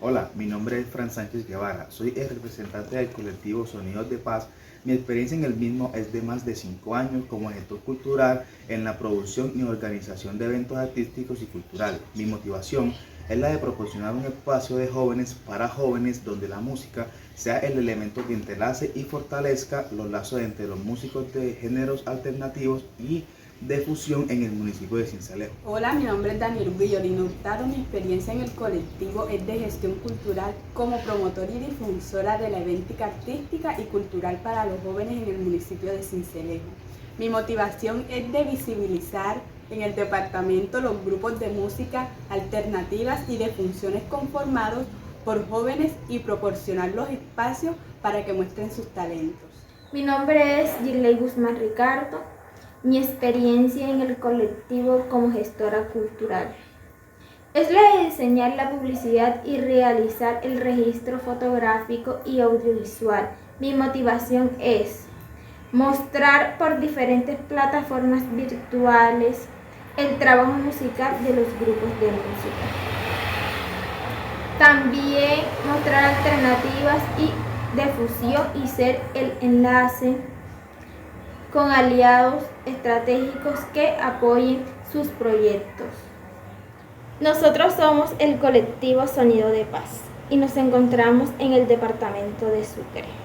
Hola, mi nombre es Fran Sánchez Guevara, soy el representante del colectivo Sonidos de Paz. Mi experiencia en el mismo es de más de 5 años como gestor cultural en la producción y organización de eventos artísticos y culturales. Mi motivación es la de proporcionar un espacio de jóvenes para jóvenes donde la música sea el elemento que entrelace y fortalezca los lazos entre los músicos de géneros alternativos y de fusión en el municipio de Sincelejo. Hola, mi nombre es Daniel Villolino Hurtado. Mi experiencia en el colectivo es de gestión cultural como promotora y difusora de la eventica artística y cultural para los jóvenes en el municipio de Sincelejo. Mi motivación es de visibilizar en el departamento los grupos de música alternativas y de funciones conformados por jóvenes y proporcionar los espacios para que muestren sus talentos. Mi nombre es Girley Guzmán Ricardo. Mi experiencia en el colectivo como gestora cultural es la de diseñar la publicidad y realizar el registro fotográfico y audiovisual. Mi motivación es mostrar por diferentes plataformas virtuales el trabajo musical de los grupos de música. También mostrar alternativas y de fusión y ser el enlace con aliados estratégicos que apoyen sus proyectos. Nosotros somos el colectivo Sonido de Paz y nos encontramos en el departamento de Sucre.